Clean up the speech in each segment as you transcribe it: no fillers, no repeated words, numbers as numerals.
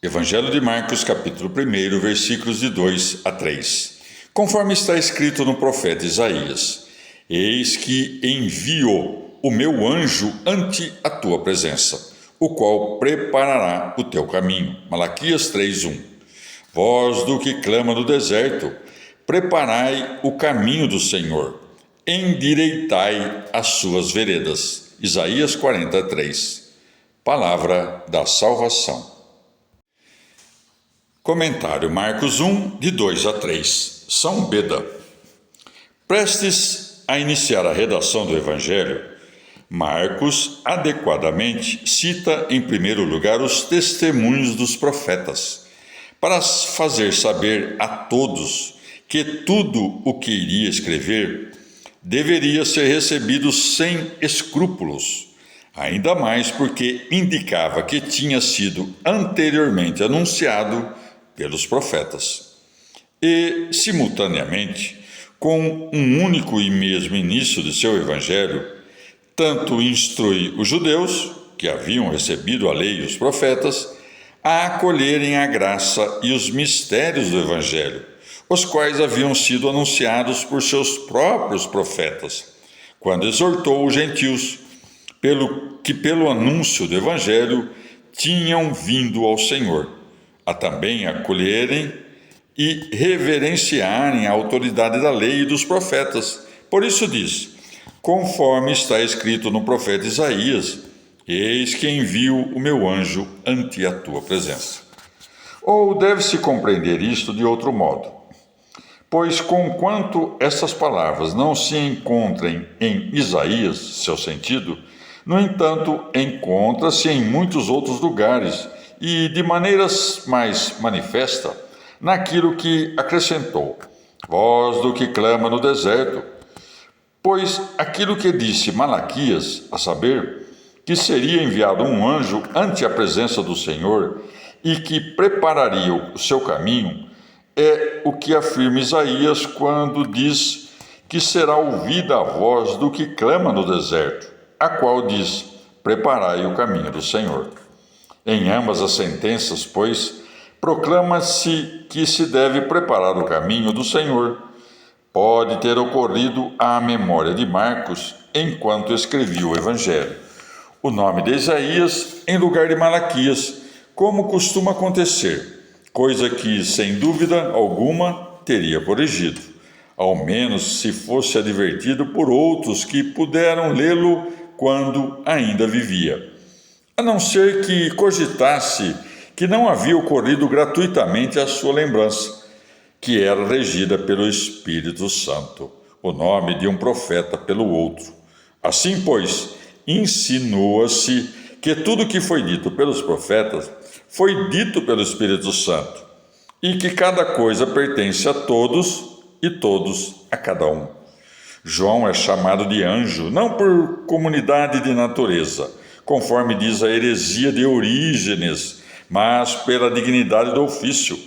Evangelho de Marcos, capítulo 1, versículos de 2 a 3. Conforme está escrito no profeta Isaías: Eis que envio o meu anjo ante a tua presença, o qual preparará o teu caminho. Malaquias 3:1. Voz do que clama no deserto: preparai o caminho do Senhor, endireitai as suas veredas. Isaías 43. Palavra da salvação. Comentário Marcos 1, de 2 a 3. São Beda. Prestes a iniciar a redação do Evangelho, Marcos adequadamente cita em primeiro lugar os testemunhos dos profetas, para fazer saber a todos que tudo o que iria escrever deveria ser recebido sem escrúpulos, ainda mais porque indicava que tinha sido anteriormente anunciado pelos profetas. E, simultaneamente, com um único e mesmo início de seu evangelho, tanto instrui os judeus, que haviam recebido a lei e os profetas, a acolherem a graça e os mistérios do evangelho, os quais haviam sido anunciados por seus próprios profetas, quando exortou os gentios, pelo anúncio do evangelho tinham vindo ao Senhor, a também acolherem e reverenciarem a autoridade da lei e dos profetas. Por isso diz, conforme está escrito no profeta Isaías: Eis que envio o meu anjo ante a tua presença. Ou deve-se compreender isto de outro modo, pois conquanto essas palavras não se encontrem em Isaías, seu sentido, no entanto, encontra-se em muitos outros lugares e de maneiras mais manifesta naquilo que acrescentou, voz do que clama no deserto. Pois aquilo que disse Malaquias, a saber, que seria enviado um anjo ante a presença do Senhor e que prepararia o seu caminho, é o que afirma Isaías quando diz que será ouvida a voz do que clama no deserto, a qual diz: preparai o caminho do Senhor. Em ambas as sentenças, pois, proclama-se que se deve preparar o caminho do Senhor. Pode ter ocorrido à memória de Marcos enquanto escrevia o Evangelho o nome de Isaías em lugar de Malaquias, como costuma acontecer, coisa que, sem dúvida alguma, teria corrigido, ao menos se fosse advertido por outros que puderam lê-lo quando ainda vivia. A não ser que cogitasse que não havia ocorrido gratuitamente a sua lembrança, que era regida pelo Espírito Santo, o nome de um profeta pelo outro. Assim, pois, insinua-se que tudo que foi dito pelos profetas foi dito pelo Espírito Santo, e que cada coisa pertence a todos e todos a cada um. João é chamado de anjo, não por comunidade de natureza, conforme diz a heresia de Orígenes, mas pela dignidade do ofício,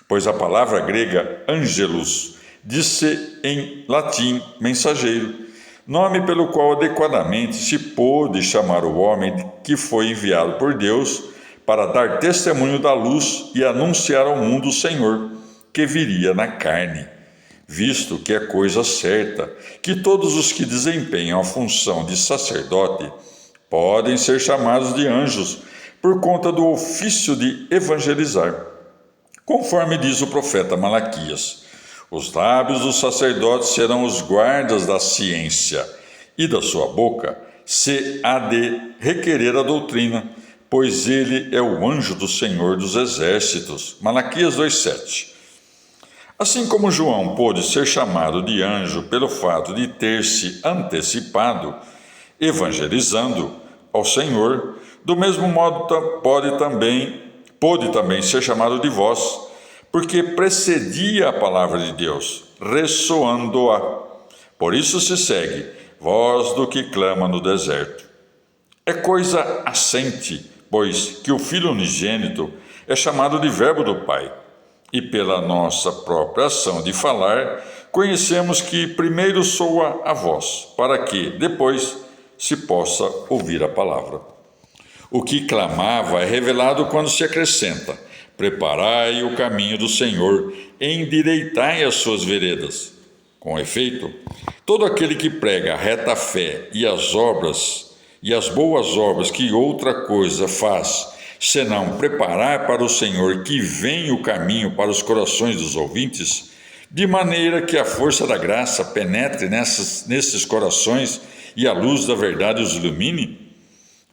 pois a palavra grega angelus diz-se em latim mensageiro, nome pelo qual adequadamente se pôde chamar o homem que foi enviado por Deus para dar testemunho da luz e anunciar ao mundo o Senhor, que viria na carne, visto que é coisa certa que todos os que desempenham a função de sacerdote podem ser chamados de anjos por conta do ofício de evangelizar. Conforme diz o profeta Malaquias: os lábios do sacerdote serão os guardas da ciência, e da sua boca se há de requerer a doutrina, pois ele é o anjo do Senhor dos Exércitos. Malaquias 2,7. Assim como João pôde ser chamado de anjo pelo fato de ter se antecipado, evangelizando ao Senhor, do mesmo modo pôde também ser chamado de voz, porque precedia a palavra de Deus, ressoando-a. Por isso se segue, voz do que clama no deserto. É coisa assente, pois, que o Filho unigênito é chamado de Verbo do Pai, e pela nossa própria ação de falar, conhecemos que primeiro soa a voz, para que, depois, se possa ouvir a palavra. O que clamava é revelado quando se acrescenta: Preparai o caminho do Senhor, endireitai as suas veredas. Com efeito, todo aquele que prega a reta fé e as boas obras que outra coisa faz, senão preparar para o Senhor que vem o caminho para os corações dos ouvintes, de maneira que a força da graça penetre nesses corações e a luz da verdade os ilumine,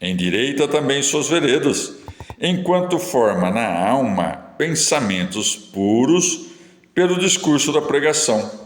endireita também suas veredas, enquanto forma na alma pensamentos puros pelo discurso da pregação.